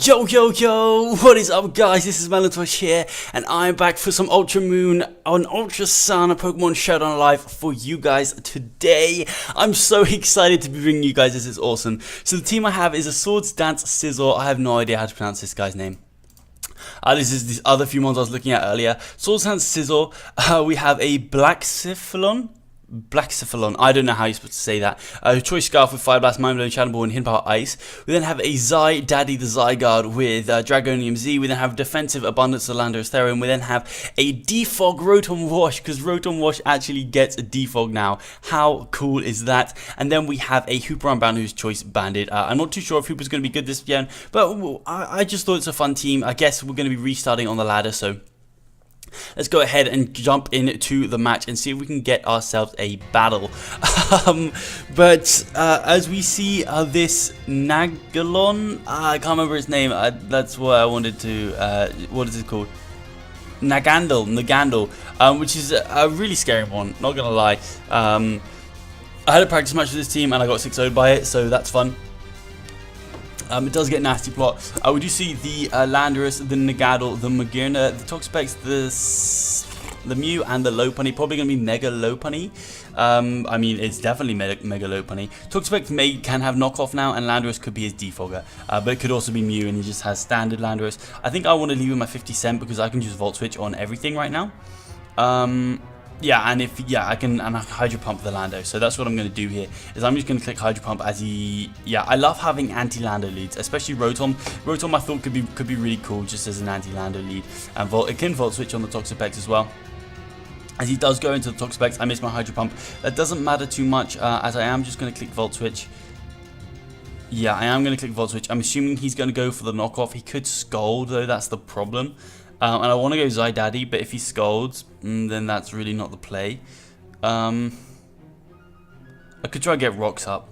Yo, yo, yo, what is up guys, this is Melontosh here, and I'm back for some Ultra Moon on Ultra Sun Pokemon Showdown Live for you guys today. I'm so excited to be bringing you guys, this is awesome. So the team I have is a Swords Dance Sizzle. I have no idea how to pronounce this guy's name. This is these other few ones I was looking at earlier. Swords Dance Sizzle, we have a Blacephalon. I don't know how you're supposed to say that. Choice Scarf with Fire Blast, Mind Blow, Shadow Ball, and Hidden Power Ice. We then have a Daddy the Zygarde with Dragonium Z. We then have Defensive Abundance of Landorus Therian. We then have a Defog Rotom Wash, because Rotom Wash actually gets a Defog now. How cool is that? And then we have a Hooper Unbound who's Choice Banded. I'm not too sure if Hooper's going to be good this gen, but I just thought it's a fun team. I guess we're going to be restarting on the ladder, so let's go ahead and jump into the match and see if we can get ourselves a battle. But as we see this Nagalon, I can't remember his name, that's what I wanted to, what is it called? Nagandle, which is a really scary one, not gonna lie. I had a practice match with this team and I got 6-0'd by it, so that's fun. It does get nasty plot. We do see the Landorus, the Nagadal, the Magearna, the Toxapex, the Mew, and the Lopunny. Probably going to be Mega Lopunny. I mean, it's definitely Mega Lopunny. Toxapex can have knockoff now, and Landorus could be his defogger. But it could also be Mew, and he just has standard Landorus. I think I want to leave him my 50 cent because I can just Volt Switch on everything right now. Yeah, and I can Hydro Pump the Lando, so that's what I'm going to do here, is I'm just going to click Hydro Pump as I love having anti-Lando leads, especially Rotom. Rotom I thought could be really cool just as an anti-Lando lead, and it can Volt Switch on the Toxapex as well. As he does go into the Toxapex, I miss my Hydro Pump. That doesn't matter too much, as I am just going to click Volt Switch. Yeah, I am going to click Volt Switch. I'm assuming he's going to go for the knockoff. He could Scold though, that's the problem. And I want to go Daddy, but if he Scolds, then that's really not the play. I could try and get Rocks up.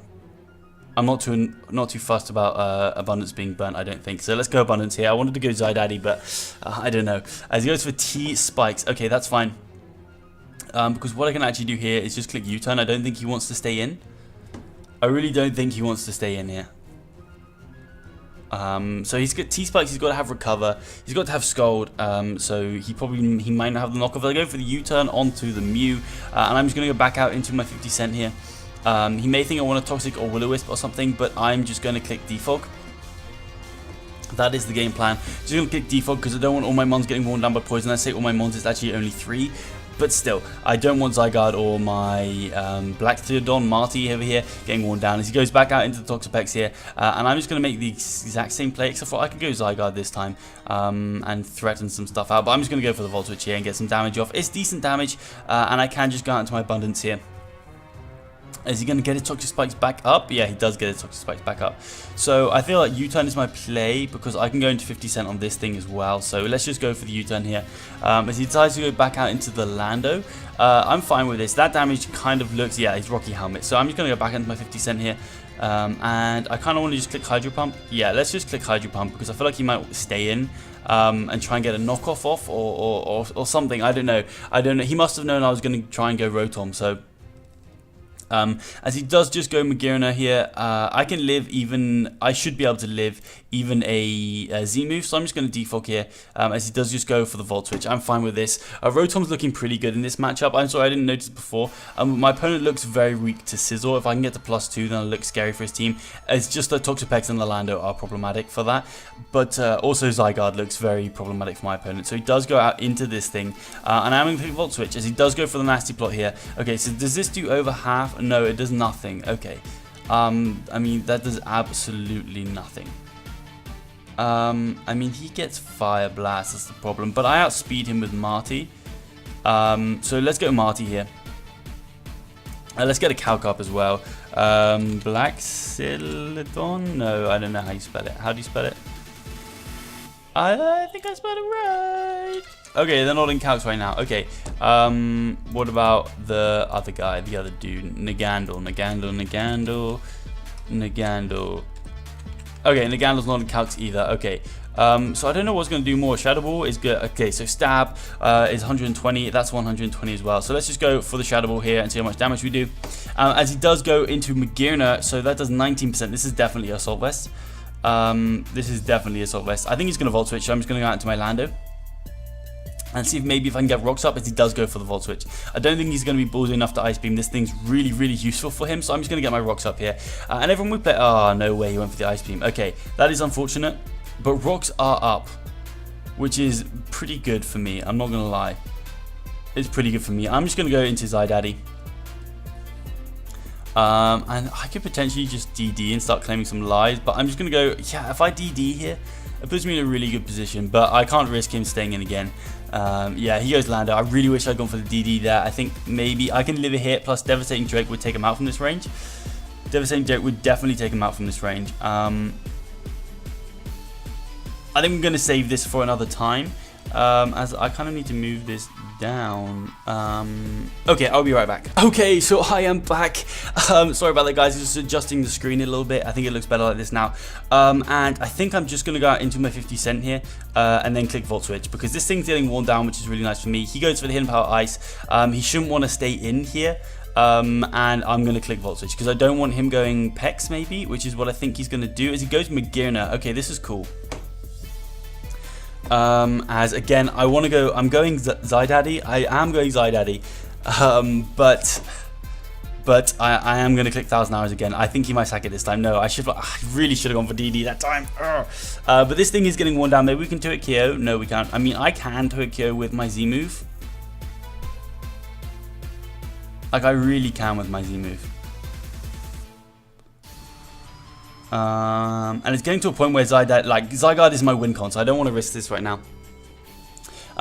I'm not too fussed about Abundance being burnt, I don't think. So let's go Abundance here. I wanted to go Daddy, but I don't know. As he goes for T Spikes, okay, that's fine. Because what I can actually do here is just click U-turn. I don't think he wants to stay in. I really don't think he wants to stay in here. So he's got T-Spikes, he's got to have Recover, he's got to have Scold, so he might not have the knockoff. I'll go for the U-turn onto the Mew, and I'm just going to go back out into my 50 cent here. He may think I want a Toxic or Will-O-Wisp or something, but I'm just going to click Defog. That is the game plan. Just going to click Defog because I don't want all my mons getting worn down by poison. I say all my mons, it's actually only 3. But still, I don't want Zygarde or my Black Theodon, Marty over here getting worn down as he goes back out into the Toxapex here. And I'm just going to make the exact same play, except for I could go Zygarde this time and threaten some stuff out. But I'm just going to go for the Volt Switch here and get some damage off. It's decent damage, and I can just go out into my Abundance here. Is he going to get his Toxic Spikes back up? Yeah, he does get his Toxic Spikes back up. So I feel like U-turn is my play because I can go into 50 cent on this thing as well. So let's just go for the U-turn here. As he decides to go back out into the Lando, I'm fine with this. That damage kind of looks, yeah, he's Rocky Helmet. So I'm just going to go back into my 50 cent here. And I kind of want to just click Hydro Pump. Yeah, let's just click Hydro Pump because I feel like he might stay in and try and get a knockoff off or something. I don't know. He must have known I was going to try and go Rotom, so as he does just go Magearna here, I can live even, I should be able to live even a Z move, so I'm just going to defog here, as he does just go for the Volt Switch. I'm fine with this. Rotom's looking pretty good in this matchup. I'm sorry I didn't notice before. My opponent looks very weak to Sizzle. If I can get to +2, then it'll look scary for his team. It's just that Toxapex and the Lando are problematic for that, but also Zygarde looks very problematic for my opponent. So he does go out into this thing, and I'm going to click Volt Switch, as he does go for the nasty plot here. Okay, so does this do over half? No, it does nothing. Okay. I mean, that does absolutely nothing. I mean, he gets Fire Blast, that's the problem. But I outspeed him with Marty. So let's go Marty here. Let's get a Calc up as well. Blacephalon? No, I don't know how you spell it. How do you spell it? I think I spelled it right. Okay, they're not in calcs right now. Okay, what about the other guy, the other dude? Nagandle. Okay, Nagandle's not in calcs either. Okay, so I don't know what's going to do more. Shadow Ball is good. Okay, so Stab is 120. That's 120 as well. So let's just go for the Shadow Ball here and see how much damage we do. As he does go into Magearna, so that does 19%. This is definitely Assault Vest. This is definitely Assault Vest. I think he's going to Volt Switch, so I'm just going to go out into my Lando and see if maybe if I can get rocks up as he does go for the Volt Switch. I don't think he's going to be ballsy enough to Ice Beam. This thing's really, really useful for him, so I'm just going to get my rocks up here. And everyone would play... Oh, no way, he went for the Ice Beam. Okay, that is unfortunate, but rocks are up, which is pretty good for me. I'm not going to lie. It's pretty good for me. I'm just going to go into Zydaddy. And I could potentially just DD and start claiming some lives, but I'm just going to go... Yeah, if I DD here, it puts me in a really good position, but I can't risk him staying in again. Yeah, he goes Lando. I really wish I'd gone for the DD there. I think maybe I can live a hit, plus Devastating Drake would take him out from this range. Devastating Drake would definitely take him out from this range. I think I'm going to save this for another time, as I kind of need to move this down. Okay, I'll be right back. Okay, so I am back. Sorry about that, guys. Just adjusting the screen a little bit. I think it looks better like this now. And I think I'm just going to go out into my 50 cent here and then click Volt Switch, because this thing's getting worn down, which is really nice for me. He goes for the Hidden Power Ice. He shouldn't want to stay in here. And I'm going to click Volt Switch because I don't want him going Pex maybe, which is what I think he's going to do, as he goes Magirna. Okay, this is cool. As again, I want to go, I'm going Zydaddy. I am going Zydaddy. But I am going to click 1,000 Hours again. I think he might sack it this time. No, I really should have gone for DD that time. But this thing is getting worn down. Maybe we can Turret KO. No, we can't. I mean, I can Turret KO with my Z move. Like, I really can with my Z move. And it's getting to a point where Zygarde is my win con, so I don't want to risk this right now.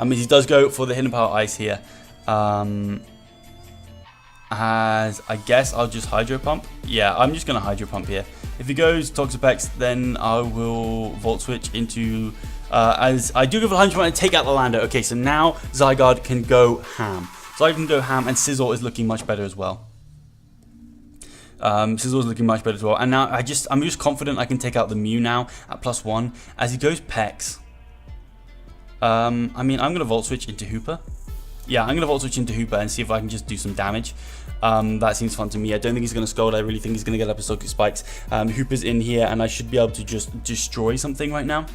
He does go for the Hidden Power Ice here. As I guess I'll just Hydro Pump. Yeah, I'm just going to Hydro Pump here. If he goes Toxapex, then I will Volt Switch into... as I do go for 100 and take out the Lando. Okay, so now Zygarde can go ham. Zygarde can go ham, and Sizzle is looking much better as well. Sizzle's looking much better as well. And now I'm just confident I can take out the Mew now at +1 as he goes Pex. I mean, I'm going to Volt Switch into Hooper. Yeah, I'm going to Volt Switch into Hooper and see if I can just do some damage. That seems fun to me. I don't think he's going to Scold. I really think he's going to get up his Socket Spikes. Hooper's in here and I should be able to just destroy something right now.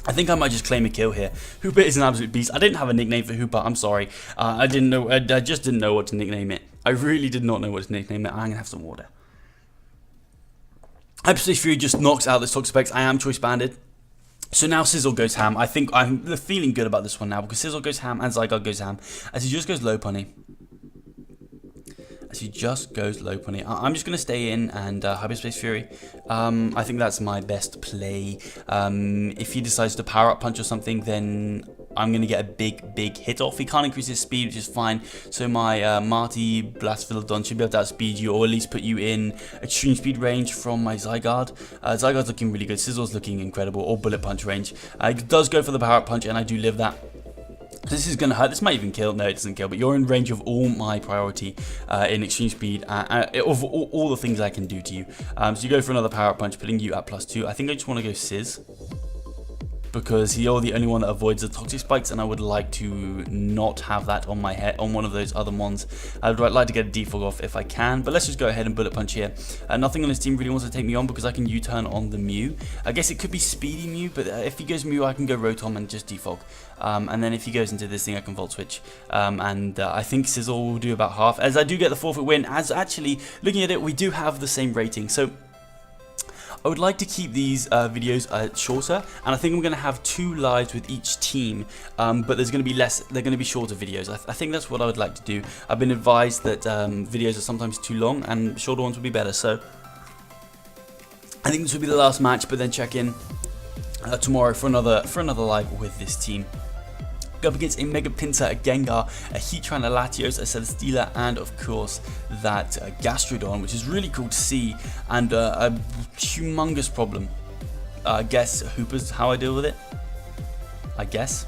I think I might just claim a kill here. Hooper is an absolute beast. I didn't have a nickname for Hooper. I'm sorry. I didn't know. I just didn't know what to nickname it. I really did not know what to nickname it. I'm going to have some water. Hyperspace Fury just knocks out the Toxapex. I am choice banded. So now Sizzle goes ham. I think I'm feeling good about this one now, because Sizzle goes ham and Zygarde goes ham. As he just goes low punny. He just goes low punny. I'm just going to stay in and Hyperspace Fury. I think that's my best play. If he decides to power up punch or something, then I'm going to get a big hit off. He can't increase his speed, which is fine. So my Marty Blacephalon should be able to outspeed you, or at least put you in extreme speed range from my Zygarde. Zygarde's looking really good. Sizzle's looking incredible, or bullet punch range. It does go for the power up punch, and I do live that. This is going to hurt. This might even kill. No, it doesn't kill. But you're in range of all my priority in extreme speed. Of all the things I can do to you. So you go for another power up punch, putting you at +2. I think I just want to go Sizz, because you're the only one that avoids the toxic spikes, and I would like to not have that on my head, on one of those other mons. I would like to get a defog off if I can, but let's just go ahead and bullet punch here. Nothing on this team really wants to take me on, because I can U-turn on the Mew. I guess it could be Speedy Mew, but if he goes Mew, I can go Rotom and just defog. And then if he goes into this thing, I can Volt Switch. I think Sizzle will do about half, as I do get the forfeit win, as actually, looking at it, we do have the same rating. So I would like to keep these videos shorter, and I think I'm going to have 2 lives with each team, but there's going to be they're going to be shorter videos. I think that's what I would like to do. I've been advised that videos are sometimes too long, and shorter ones would be better, so I think this will be the last match, but then check in tomorrow for another live with this team. Go up against a Mega Pinsir, a Gengar, a Heatran, a Latios, a Celesteela, and of course that Gastrodon, which is really cool to see, and a humongous problem. I guess Hooper's how I deal with it. I guess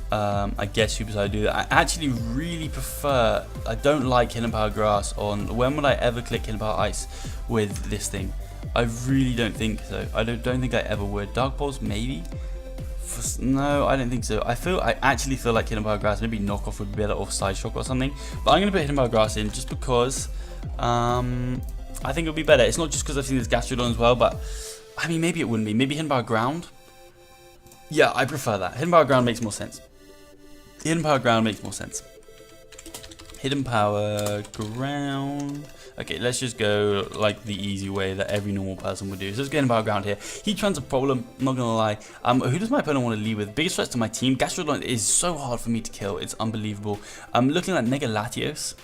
Hooper's how I do that. I actually really prefer, I don't like Hidden Power Grass on, when would I ever click Hidden Power Ice with this thing? I really don't think so. I don't think I ever would. Dark Pulse, maybe? No, I don't think so. I actually feel like Hidden Power Grass, maybe Knockoff would be better, or Side Shock or something. But I'm going to put Hidden Power Grass in just because I think it would be better. It's not just because I've seen this Gastrodon as well, but I mean, maybe it wouldn't be. Maybe Hidden Power Ground. Yeah, I prefer that. Hidden Power Ground makes more sense. Hidden Power Ground makes more sense. Hidden Power Ground. Okay, let's just go like the easy way that every normal person would do. So let's get Hidden Power Ground here. Heatran's a problem, I'm not gonna lie. Who does my opponent want to lead with? Biggest threats to my team. Gastrodon is so hard for me to kill. It's unbelievable. I'm looking at Mega Latios,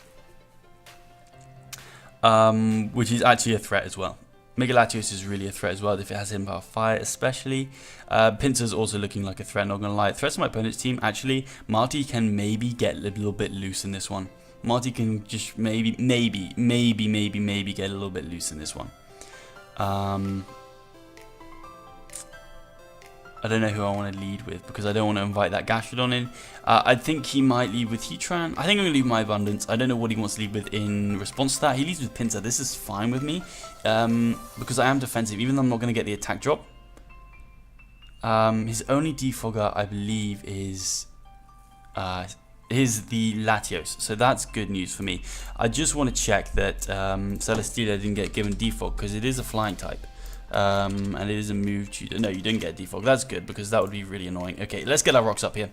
which is actually a threat as well. Mega Latios is really a threat as well if it has Hidden Power Fire, especially. Pinsir's also looking like a threat, not gonna lie. Threats to my opponent's team, actually, Marty can maybe get a little bit loose in this one. Marty can just maybe get a little bit loose in this one. I don't know who I want to lead with because I don't want to invite that Gastrodon in. I think he might lead with Heatran. I think I'm going to leave my Abundance. I don't know what he wants to lead with in response to that. He leads with Pinsir. This is fine with me because I am defensive, even though I'm not going to get the attack drop. His only defogger, I believe, is the Latios. So that's good news for me. I just want to check that Celesteela didn't get given defog because it is a flying type. And it is a move tutor. No, you didn't get a defog. That's good because that would be really annoying. Okay, let's get our rocks up here.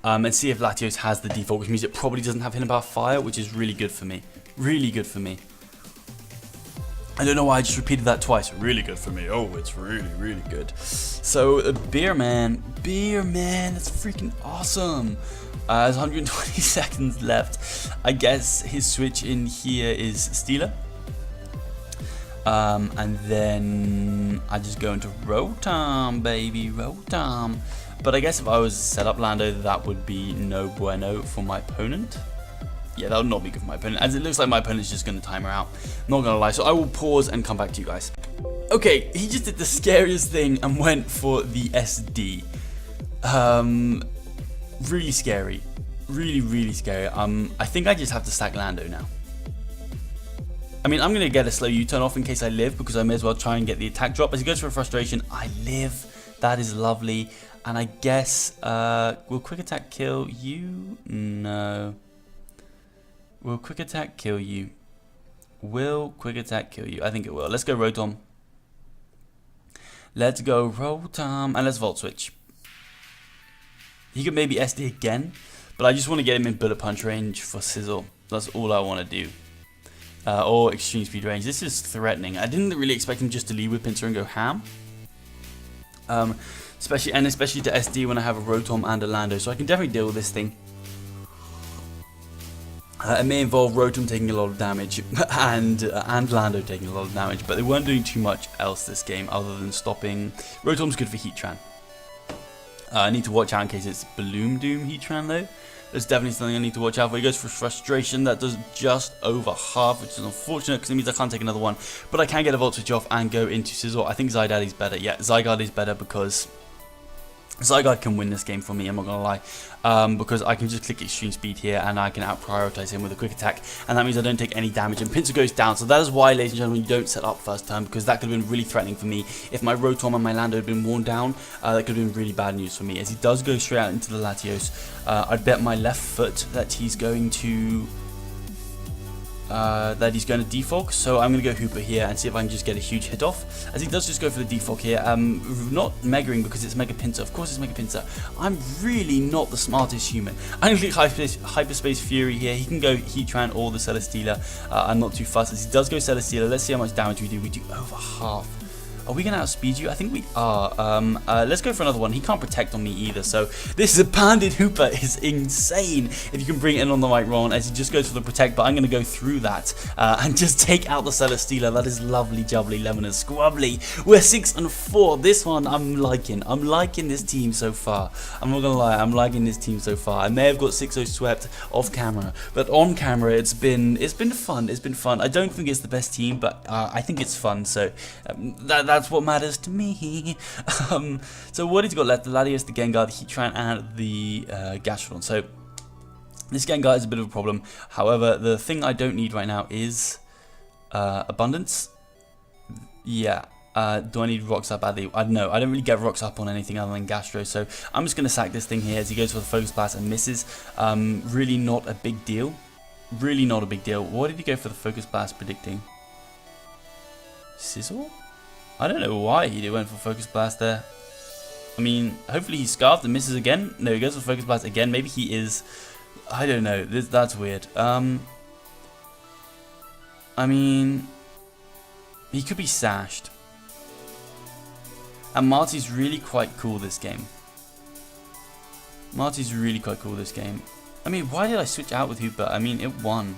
And see if Latios has the defog, which means it probably doesn't have Hidden Power Fire, which is really good for me. Really good for me. I don't know why I just repeated that twice. Really good for me. Oh, it's really, really good. So, Beer Man, that's freaking awesome. There's 120 seconds left. I guess his switch in here is Stealer. And then I just go into Rotom, baby, Rotom. But I guess if I was to set up Lando, that would be no bueno for my opponent. Yeah, that would not be good for my opponent, as it looks like my opponent's just going to time her out. Not going to lie, so I will pause and come back to you guys. Okay, he just did the scariest thing and went for the SD. Really scary. Really, really scary. I think I just have to stack Lando now. I mean, I'm going to get a slow U-turn off in case I live, because I may as well try and get the attack drop. As he goes for a frustration, I live. That is lovely. And I guess, will quick attack kill you? No. Will quick attack kill you? Will quick attack kill you? I think it will. Let's go Rotom. Let's go Rotom. And let's Volt Switch. He could maybe SD again, but I just want to get him in Bullet Punch range for Sizzle. That's all I want to do. Or extreme speed range. This is threatening. I didn't really expect him just to lead with Pinsir and go ham. Especially to SD when I have a Rotom and a Lando, so I can definitely deal with this thing. It may involve Rotom taking a lot of damage and Lando taking a lot of damage, but they weren't doing too much else this game other than stopping. Rotom's good for Heatran. I need to watch out in case it's Bloom Doom Heatran though. There's definitely something I need to watch out for. He goes for frustration. That does just over half, which is unfortunate because it means I can't take another one. But I can get a Volt Switch off and go into Sizzle. I think Zygarde's better. Yeah, Zygarde is better because Zygarde can win this game for me, I'm not going to lie. Because I can just click extreme speed here and I can out-prioritize him with a quick attack. And that means I don't take any damage and Pinsir goes down. So that is why, ladies and gentlemen, you don't set up first turn, because that could have been really threatening for me. If my Rotom and my Lando had been worn down, that could have been really bad news for me. As he does go straight out into the Latios, I'd bet my left foot that he's going to... defog, so I'm going to go Hooper here and see if I can just get a huge hit off. As he does just go for the defog here, not Megaring because it's Mega Pinsir. Of course it's Mega Pinsir. I'm really not the smartest human. I'm going to click Hyperspace Fury here. He can go Heatran or the Celesteela. I'm not too fussed. As he does go Celesteela, let's see how much damage we do. We do over half. Are we going to outspeed you? I think we are. Let's go for another one. He can't protect on me either, so this is a banded Hooper is insane if you can bring it in on the right run, as he just goes for the protect, but I'm going to go through that and just take out the Celesteela. That is lovely, jubbly, lemon and squabbly. We're 6-4. This one I'm liking. I'm liking this team so far. I'm not going to lie, I'm liking this team so far. I may have got 6-0 swept off camera, but on camera it's been fun. It's been fun. I don't think it's the best team, but I think it's fun, so that's what matters to me. So what he's got left, the Latios, the Gengar, the Heatran, and the Gastrodon. So this Gengar is a bit of a problem. However, the thing I don't need right now is Abundance. Yeah. Do I need Rocks Up? I don't know. I don't really get Rocks Up on anything other than Gastro, so I'm just going to sack this thing here as he goes for the Focus Blast and misses. Really not a big deal. really not a big deal. What did he go for the Focus Blast predicting? Sizzle? I don't know why he went for Focus Blast there. I mean, hopefully he's Scarfed and misses again. No, he goes for Focus Blast again. Maybe he is... I don't know. That's weird. I mean... He could be sashed. And Marty's really quite cool this game. Marty's really quite cool this game. I mean, why did I switch out with Hooper? I mean, it won.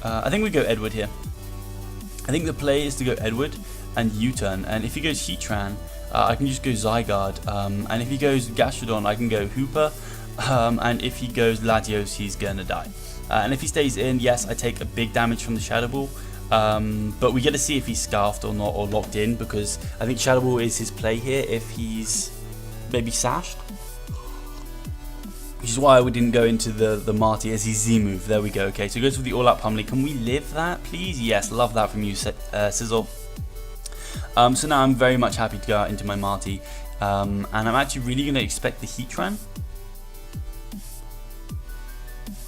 I think we go Edward here. I think the play is to go Edward and U-turn. And if he goes Heatran, I can just go Zygarde. And if he goes Gastrodon, I can go Hooper. And if he goes Latios, he's gonna die. And if he stays in, yes, I take a big damage from the Shadow Ball. But we get to see if he's Scarfed or not, or locked in, because I think Shadow Ball is his play here if he's maybe sashed. Which is why we didn't go into the Marty as his Z move. There we go. Okay, so he goes for the all-out pummeling. Can we live that, please? Yes, love that from you, Sizzle. So now I'm very much happy to go out into my Marty. And I'm actually really going to expect the Heatran.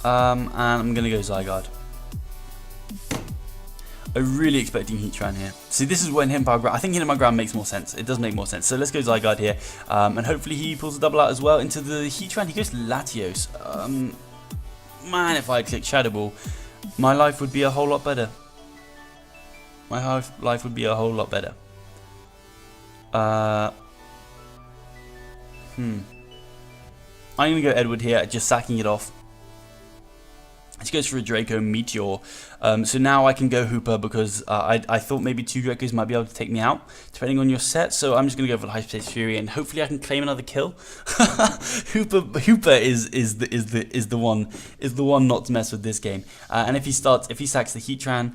And I'm going to go Zygarde. I'm really expecting Heatran here. See, this is when Hidden Power Ground... I think Hidden Power Ground makes more sense. It does make more sense. So let's go Zygarde here. And hopefully he pulls a double out as well into the Heatran. He goes Latios. Man, if I click Shadow Ball, my life would be a whole lot better. My life would be a whole lot better. I'm going to go Edward here, just sacking it off. He goes for a Draco Meteor. So now I can go Hooper because I thought maybe 2 Dracos might be able to take me out, depending on your set. So I'm just going to go for the Hyperspace Fury and hopefully I can claim another kill. Hooper is the one not to mess with this game. And if he sacks the Heatran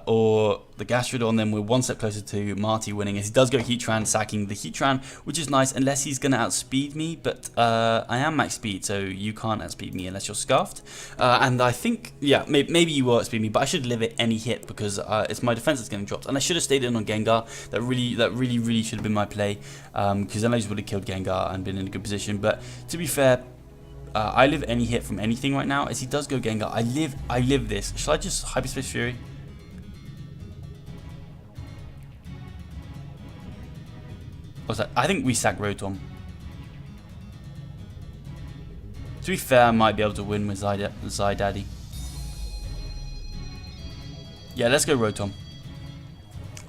or the Gastrodon, then we're one step closer to Marty winning. As he does go Heatran, sacking the Heatran, which is nice, unless he's going to outspeed me. But I am max speed, so you can't outspeed me unless you're Scarfed. And I think, yeah, maybe you will outspeed me, but I should live it any hit because it's my defense that's getting dropped. And I should have stayed in on Gengar. That really should have been my play, because then I just would have killed Gengar and been in a good position. But to be fair, I live any hit from anything right now. As he does go Gengar, I live this. Shall I just Hyperspace Fury? What's that? I think we sack Rotom. To be fair, I might be able to win with Zydaddy. Yeah, let's go Rotom.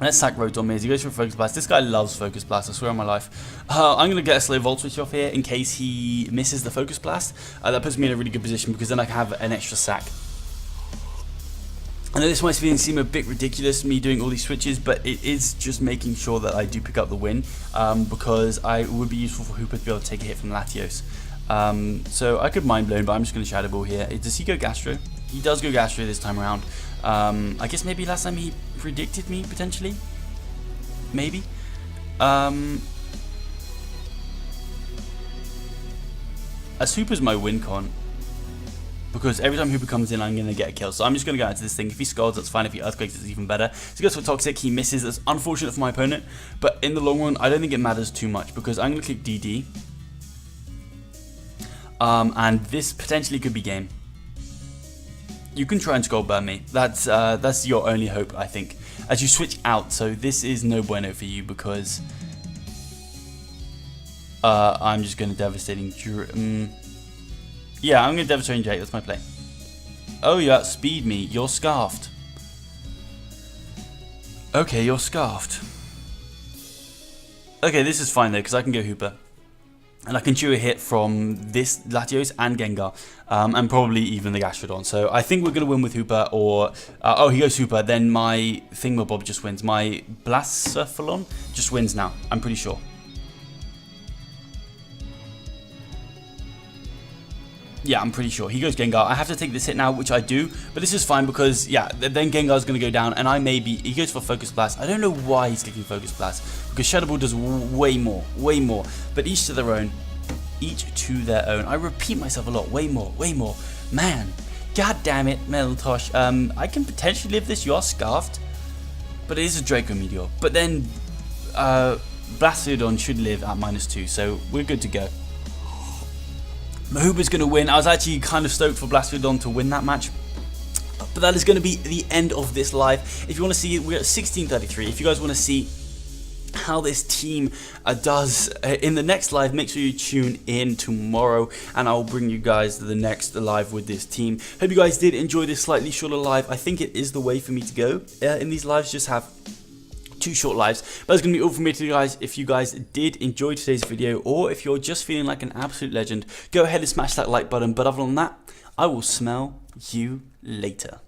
Let's sack Rotom here. He goes for Focus Blast. This guy loves Focus Blast, I swear on my life. I'm going to get a slow Volt Switch off here in case he misses the Focus Blast. That puts me in a really good position because then I can have an extra sack. I know this might seem a bit ridiculous, me doing all these switches, but it is just making sure that I do pick up the win, because it would be useful for Hooper to be able to take a hit from Latios. So I could Mind Blown, but I'm just going to Shadow Ball here. Does he go Gastro? He does go Gastro this time around. I guess maybe last time he predicted me, potentially? Maybe? As Hooper's my win con, because every time Hooper comes in, I'm going to get a kill. So I'm just going to go into this thing. If he scalds, that's fine. If he Earthquakes, it's even better. So he goes for Toxic. He misses. That's unfortunate for my opponent. But in the long run, I don't think it matters too much because I'm going to click DD. And this potentially could be game. You can try and Skull Burn me. That's your only hope, I think. As you switch out, so this is no bueno for you because I'm just going to Devastating... yeah, I'm going to Devastating Drake. That's my play. Oh, you outspeed me. You're Scarfed. Okay, you're Scarfed. Okay, this is fine though because I can go Hooper. And I can chew a hit from this Latios and Gengar, and probably even the Gastrodon. So I think we're going to win with Hooper, or... oh, he goes Hooper, then my Thingamabob just wins. My Blacephalon just wins now, I'm pretty sure. Yeah, I'm pretty sure. He goes Gengar. I have to take this hit now, which I do. But this is fine because, yeah, then Gengar's going to go down. And I maybe... He goes for Focus Blast. I don't know why he's clicking Focus Blast. Because Shadow Ball does way more. Way more. But each to their own. Each to their own. I repeat myself a lot. Way more. Way more. Man. God damn it, Melontosh. I can potentially live this. You are Scarfed. But it is a Draco Meteor. But then... Blacephalon should live at -2. So we're good to go. Mahuba's going to win. I was actually kind of stoked for Blacephalon to win that match. But that is going to be the end of this live. If you want to see, we're at 16:33. If you guys want to see how this team does in the next live, make sure you tune in tomorrow and I'll bring you guys to the next live with this team. Hope you guys did enjoy this slightly shorter live. I think it is the way for me to go in these lives, just have 2 short lives. But that's going to be all from me to you guys. If you guys did enjoy today's video, or if you're just feeling like an absolute legend, go ahead and smash that like button. But other than that, I will smell you later.